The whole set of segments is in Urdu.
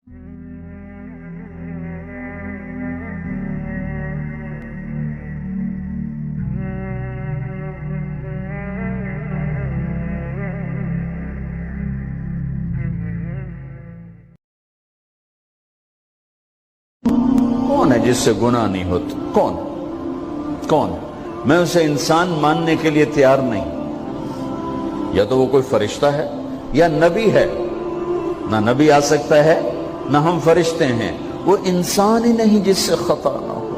کون ہے جس سے گناہ نہیں ہوتا؟ کون کون؟ میں اسے انسان ماننے کے لیے تیار نہیں. یا تو وہ کوئی فرشتہ ہے یا نبی ہے. نہ نبی آ سکتا ہے نہ ہم فرشتے ہیں. وہ انسان ہی نہیں جس سے خطا نہ ہو.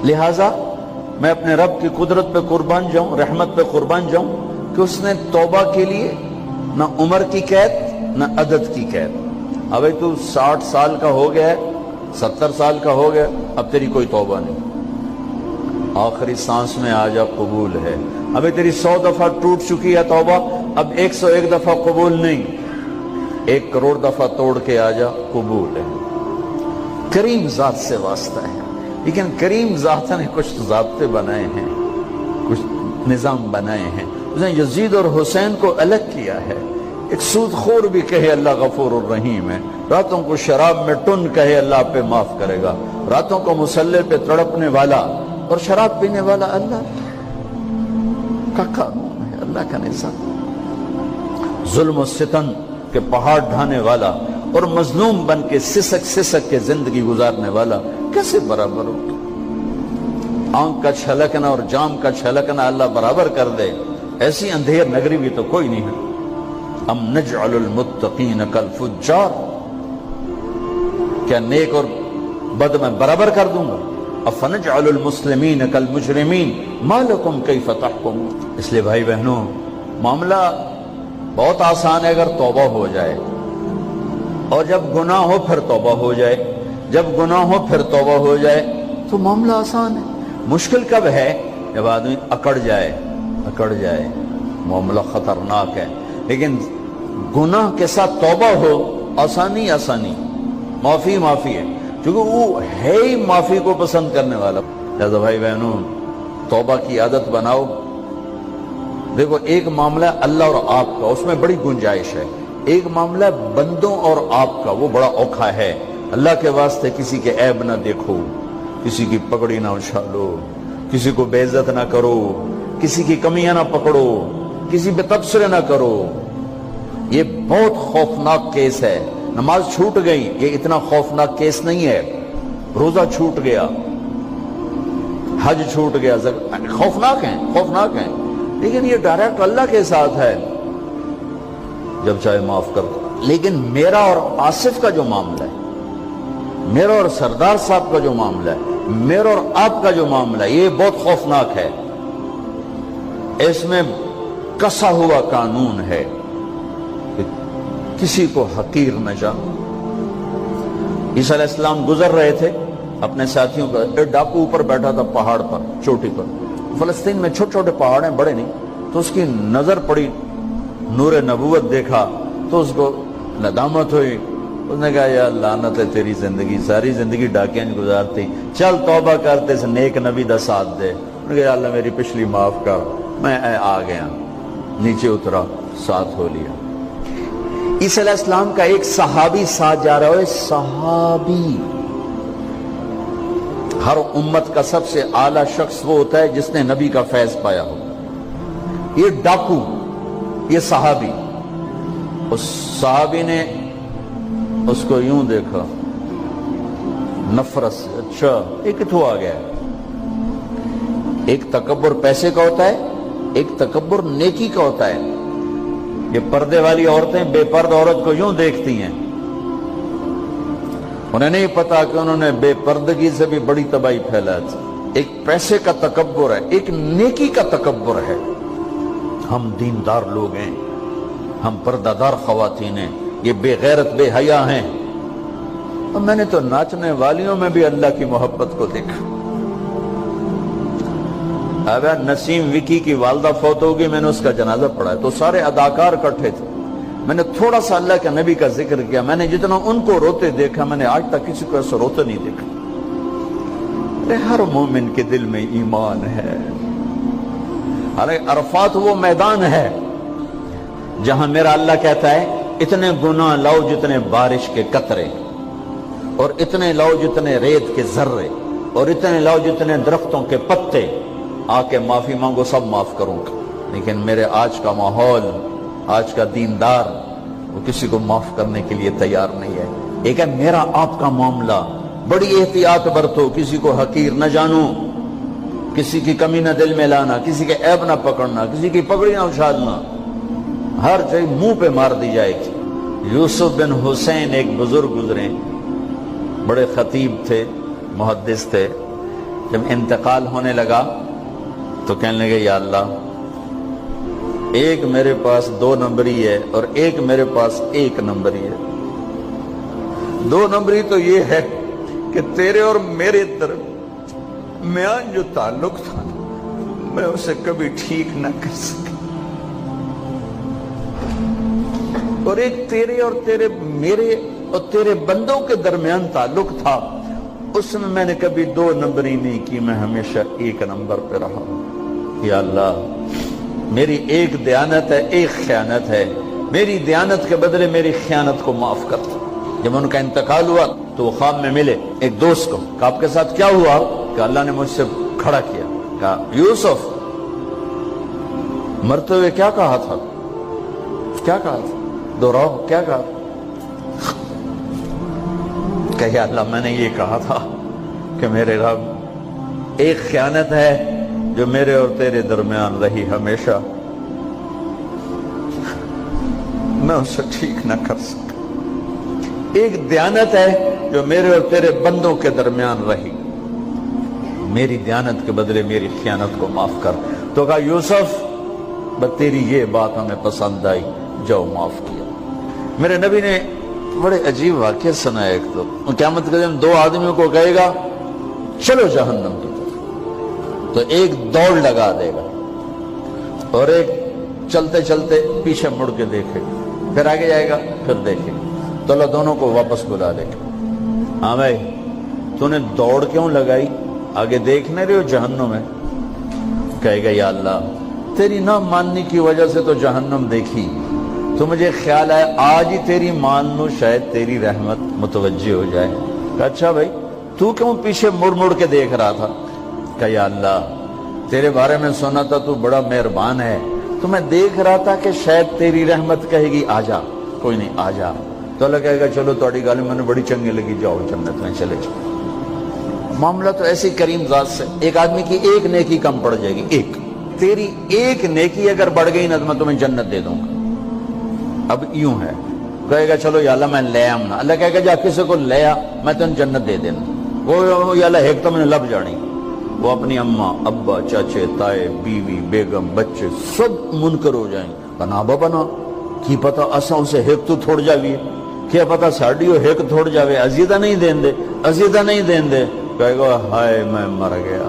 لہذا میں اپنے رب کی قدرت پہ قربان جاؤں، رحمت پہ قربان جاؤں کہ اس نے توبہ کے لیے نہ عمر کی قید نہ عدد کی قید. ابھی تو 60 سال کا ہو گیا ہے، 70 سال کا ہو گیا، اب تیری کوئی توبہ نہیں. آخری سانس میں آ جا، قبول ہے. ابھی تیری 100 دفعہ ٹوٹ چکی ہے توبہ، اب 101 دفعہ قبول نہیں، 1 کروڑ دفعہ توڑ کے آ جا، قبول ہے. کریم ذات سے واسطہ ہے. لیکن کریم ذات نے کچھ ضابطے بنائے ہیں، کچھ نظام بنائے ہیں. اس نے یزید اور حسین کو الگ کیا ہے. ایک سود خور بھی کہے اللہ غفور الرحیم ہے، راتوں کو شراب میں ٹن کہے اللہ پہ معاف کرے گا. راتوں کو مسلح پہ تڑپنے والا اور شراب پینے والا اللہ کا قانون ہے، اللہ کا نظام. ظلم و ستم کے پہاڑ ڈھانے والا اور مظلوم بن کے سسک سسک کے زندگی گزارنے والا کیسے برابر ہو؟ آنکھ کا چھلکنا اور جام کا چھلکنا اللہ برابر کر دے، ایسی اندھیر نگری بھی تو کوئی نہیں ہے. ام نجعل المتقین کالفجار، کیا نیک اور بد میں برابر کر دوں گا؟ افنجعل المسلمین کالمجرمین ما لکم کیف تحکمون. اس لیے بھائی بہنوں، معاملہ بہت آسان ہے اگر توبہ ہو جائے، اور جب گناہ ہو پھر توبہ ہو جائے. جب گناہ ہو پھر توبہ ہو جائے تو معاملہ آسان ہے. مشکل کب ہے؟ جب آدمی اکڑ جائے، معاملہ خطرناک ہے. لیکن گناہ کے ساتھ توبہ ہو، آسانی معافی ہے، کیونکہ وہ ہے ہی معافی کو پسند کرنے والا. لہذا بھائی بہنوں، توبہ کی عادت بناؤ. دیکھو، ایک معاملہ اللہ اور آپ کا، اس میں بڑی گنجائش ہے. ایک معاملہ بندوں اور آپ کا، وہ بڑا اوکھا ہے. اللہ کے واسطے کسی کے عیب نہ دیکھو، کسی کی پگڑی نہ اچھالو، کسی کو بے عزت نہ کرو، کسی کی کمیاں نہ پکڑو، کسی پہ تبصرے نہ کرو. یہ بہت خوفناک کیس ہے. نماز چھوٹ گئی، یہ اتنا خوفناک کیس نہیں ہے. روزہ چھوٹ گیا، حج چھوٹ گیا، خوفناک ہیں. لیکن یہ ڈائریکٹ اللہ کے ساتھ ہے، جب چاہے معاف کر دو. لیکن میرا اور آصف کا جو معاملہ ہے، میرا اور سردار صاحب کا جو معاملہ ہے، میرا اور آپ کا جو معاملہ ہے، یہ بہت خوفناک ہے. اس میں کسا ہوا قانون ہے کہ کسی کو حقیر نہ جانو. عیسیٰ علیہ السلام گزر رہے تھے اپنے ساتھیوں کا، ایک ڈاکو اوپر بیٹھا تھا پہاڑ پر، چوٹی پر. فلسطین میں چھوٹے چھوٹے پہاڑ ہیں، بڑے نہیں. تو اس کی نظر پڑی، نور نبوت دیکھا تو اس کو ندامت ہوئی. اس نے کہا یا لعنت ہے تیری زندگی، ساری زندگی ڈاکیاں گزارتی، چل توبہ کرتے سے نیک نبی دا ساتھ دے. انہوں نے کہا یا اللہ میری پچھلی معاف کر. میں آ گیا، نیچے اترا، ساتھ ہو لیا. عیسیٰ علیہ السلام کا ایک صحابی ساتھ جا رہا ہے. صحابی، ہر امت کا سب سے اعلیٰ شخص وہ ہوتا ہے جس نے نبی کا فیض پایا ہو. یہ ڈاکو، یہ صحابی. اس صحابی نے اس کو یوں دیکھا نفرت سے، اچھا یہ کتوں آ گیا. ایک تکبر پیسے کا ہوتا ہے، ایک تکبر نیکی کا ہوتا ہے. یہ پردے والی عورتیں بے پرد عورت کو یوں دیکھتی ہیں، انہیں نہیں پتا کہ انہوں نے بے پردگی سے بھی بڑی تباہی پھیلا تھی. ایک پیسے کا تکبر ہے، ایک نیکی کا تکبر ہے. ہم دیندار لوگ ہیں، ہم پردہ دار خواتین ہیں، یہ بے غیرت بے حیا ہیں. اور میں نے تو ناچنے والیوں میں بھی اللہ کی محبت کو دیکھا. اب نسیم وکی کی والدہ فوت ہوگی، میں نے اس کا جنازہ پڑھا ہے تو سارے اداکار اکٹھے تھے. میں نے تھوڑا سا اللہ کے نبی کا ذکر کیا. میں نے جتنا ان کو روتے دیکھا، میں نے آج تک کسی کو ایسا روتے نہیں دیکھا. ہر مومن کے دل میں ایمان ہے. عرفات وہ میدان ہے جہاں میرا اللہ کہتا ہے اتنے گناہ لاؤ جتنے بارش کے قطرے، اور اتنے لاؤ جتنے ریت کے ذرے، اور اتنے لاؤ جتنے درختوں کے پتے، آ کے معافی مانگو، سب معاف کروں گا۔ لیکن میرے آج کا ماحول، آج کا دیندار، وہ کسی کو معاف کرنے کے لیے تیار نہیں ہے۔ ایک ہے میرا آپ کا معاملہ، بڑی احتیاط برتو، کسی کو حقیر نہ جانو، کسی کی کمی نہ دل میں لانا، کسی کے عیب نہ پکڑنا، کسی کی پگڑی نہ اچھالنا، ہر چیز منہ پہ مار دی جائے گی۔ یوسف بن حسین ایک بزرگ گزرے، بڑے خطیب تھے، محدث تھے۔ جب انتقال ہونے لگا تو کہنے لگے یا اللہ، ایک میرے پاس 2 نمبری ہے اور ایک میرے پاس 1 نمبری ہے۔ 2 نمبری تو یہ ہے کہ تیرے اور میرے درمیان جو تعلق تھا میں اسے کبھی ٹھیک نہ کر سکا، اور ایک تیرے اور میرے اور تیرے بندوں کے درمیان تعلق تھا، اس میں نے کبھی 2 نمبری نہیں کی، میں ہمیشہ 1 نمبر پہ رہا۔ یا اللہ، میری ایک دیانت ہے، ایک خیانت ہے، میری دیانت کے بدلے میری خیانت کو معاف کر دو۔ جب ان کا انتقال ہوا تو وہ خواب میں ملے ایک دوست کو، کہ آپ کے ساتھ کیا ہوا؟ کہ اللہ نے مجھ سے کھڑا کیا، کہا یوسف مرتے ہوئے کیا کہا تھا؟ کیا کہا تھا؟ دوہراؤ، کیا کہا؟ کہ یا اللہ، میں نے یہ کہا تھا کہ میرے رب، ایک خیانت ہے جو میرے اور تیرے درمیان رہی ہمیشہ، میں اسے ٹھیک نہ کر سکا۔ ایک دیانت ہے جو میرے اور تیرے بندوں کے درمیان رہی، میری دیانت کے بدلے میری خیانت کو معاف کر۔ تو کہا یوسف، بس تیری یہ بات ہمیں پسند آئی، جو معاف کیا۔ میرے نبی نے بڑے عجیب واقعہ سنایا۔ ایک تو قیامت کے دن 2 آدمیوں کو کہے گا چلو جہنم کی طرف، تو ایک دوڑ لگا دے گا اور ایک چلتے چلتے پیچھے مڑ کے دیکھے، پھر آگے جائے گا، پھر دیکھے، تو اللہ دونوں کو واپس بلا لے گا۔ ہاں بھائی، تو نے دوڑ کیوں لگائی؟ آگے دیکھنے رہے ہو جہنم ہے؟ کہے گا یا اللہ، تیری نہ ماننے کی وجہ سے تو جہنم دیکھی، تو مجھے خیال آیا آج ہی تیری مان لوں، شاید تیری رحمت متوجہ ہو جائے۔ کہا اچھا بھائی، تو کیوں پیچھے مڑ مڑ کے دیکھ رہا تھا؟ کہ یا اللہ، تیرے بارے میں سنا تھا تو بڑا مہربان ہے، تو میں دیکھ رہا تھا کہ شاید تیری رحمت کہے گی آ جا۔ کوئی نہیں، آ جا۔ تو اللہ کہے گا چلو تھوڑی گل میں نے بڑی چنگی لگی، جاؤ جنت میں چلے جاؤ۔ معاملہ تو ایسی کریم ذات سے، ایک آدمی کی ایک نیکی کم پڑ جائے گی، ایک تیری ایک نیکی اگر بڑھ گئی نا تو میں تمہیں جنت دے دوں گا۔ اب یوں ہے، کہے گا چلو یا اللہ میں لے آؤں نا، اللہ کہے گا جا کسی کو لے آ، میں تمہیں جنت دے دینا۔ وہ یا اللہ ایک تو میں نے لب جانی، وہ اپنی اماں، ابا، چاچے، تائے، بیوی، بیگم، بچے سب منکر ہو جائیں۔ بنا بنا کی پتہ اسا اسے ایک تو تھوڑ جاوی ہے، کیا پتہ ساڑی ہو ایک تھوڑ جاوے، عزیدہ نہیں دین دے، عزیدہ نہیں دین دے۔ کہے گا ہائے میں مر گیا۔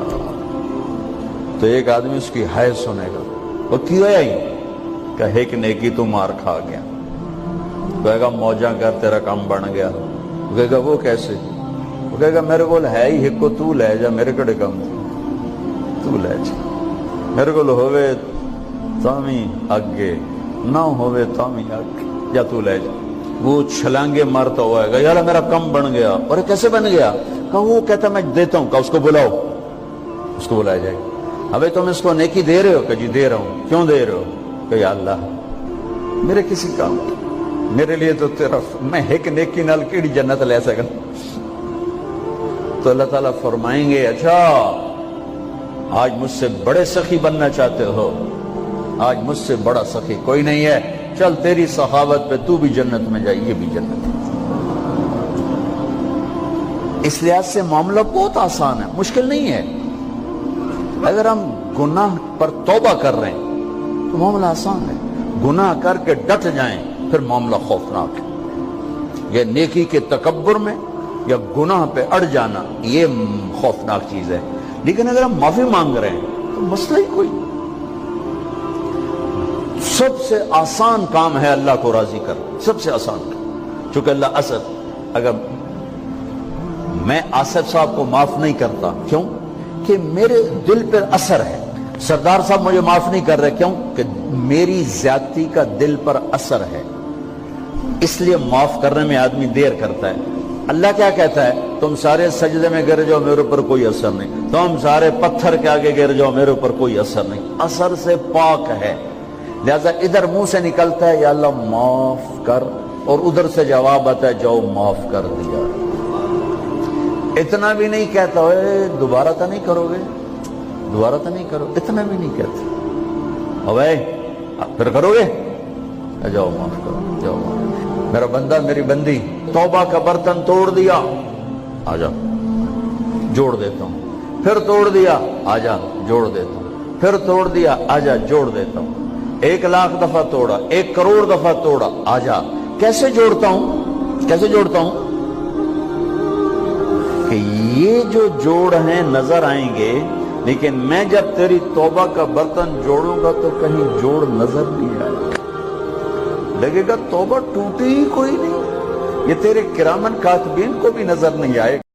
تو ایک آدمی اس کی ہائے سنے گا، وہ کیوں ہے ہی؟ کہ ایک نیکی تو مار کھا گیا۔ کہے گا موجاں کر، تیرا کام بن گیا۔ کہے گا وہ کیسے؟ وہ کہے گا میرے کو ہے ہی ایک کو، تو لے جا، میرے کڑے کم تو لے جا، میرے کو ہوئے تامی اگے نہ ہوئے تامی اگے، یا تو لے جا۔ وہ چھلانگے مارتا ہوا ہے، یار میرا کم بن گیا۔ اور کیسے بن گیا؟ کہ وہ کہتا میں دیتا ہوں، کہ اس کو بلاؤ، اس کو بلایا جائے گا۔ ابھی تم اس کو نیکی دے رہے ہو؟ کہ جی دے رہا ہوں۔ کیوں دے رہے ہو؟ کہ یا اللہ میرے کسی کام، میرے لیے تو تیرا، میں ایک نیکی نال کیڑی جنت لے سکا۔ تو اللہ تعالیٰ فرمائیں گے اچھا آج مجھ سے بڑے سخی بننا چاہتے ہو؟ آج مجھ سے بڑا سخی کوئی نہیں ہے، چل تیری سخاوت پہ تو بھی جنت میں جائے، یہ بھی جنت ہے۔ اس لحاظ سے معاملہ بہت آسان ہے، مشکل نہیں ہے۔ اگر ہم گناہ پر توبہ کر رہے ہیں تو معاملہ آسان ہے، گناہ کر کے ڈٹ جائیں پھر معاملہ خوفناک ہے۔ یہ نیکی کے تکبر میں یا گناہ پہ اڑ جانا یہ خوفناک چیز ہے۔ لیکن اگر ہم معافی مانگ رہے ہیں تو مسئلہ ہی کوئی، سب سے آسان کام ہے اللہ کو راضی کر، سب سے آسان کام۔ چونکہ اللہ اسد، اگر میں آصف صاحب کو معاف نہیں کرتا، کیوں؟ کہ میرے دل پر اثر ہے۔ سردار صاحب مجھے معاف نہیں کر رہے، کیوں؟ کہ میری زیادتی کا دل پر اثر ہے۔ اس لیے معاف کرنے میں آدمی دیر کرتا ہے۔ اللہ کیا کہتا ہے؟ تم سارے سجدے میں گر جاؤ، میرے اوپر کوئی اثر نہیں، تم سارے پتھر کے آگے گر جاؤ، میرے اوپر کوئی اثر نہیں، اثر سے پاک ہے۔ لہذا ادھر منہ سے نکلتا ہے یا اللہ معاف کر، اور ادھر سے جواب آتا ہے جاؤ معاف کر دیا۔ اتنا بھی نہیں کہتا اے دوبارہ تو نہیں کرو گے، دوبارہ تو نہیں کرو، اتنا بھی نہیں کہتا، اوے پھر کرو گے، جاؤ معاف کرو، جاؤ معاف۔ میرا بندہ میری بندی توبہ کا برتن توڑ دیا، آجا جوڑ دیتا ہوں، پھر توڑ دیا، آجا جوڑ دیتا ہوں، پھر توڑ دیا، آجا جوڑ دیتا ہوں، 1,00,000 دفعہ توڑا، 1 کروڑ دفعہ توڑا، آجا۔ کیسے جوڑتا ہوں؟ کیسے جوڑتا ہوں؟ کہ یہ جو جوڑ ہیں نظر آئیں گے، لیکن میں جب تیری توبہ کا برتن جوڑوں گا تو کہیں جوڑ نظر نہیں آئے گا، لگے گا توبہ ٹوٹی ہی کوئی نہیں، یہ تیرے کرامن کاتبین کو بھی نظر نہیں آئے گا۔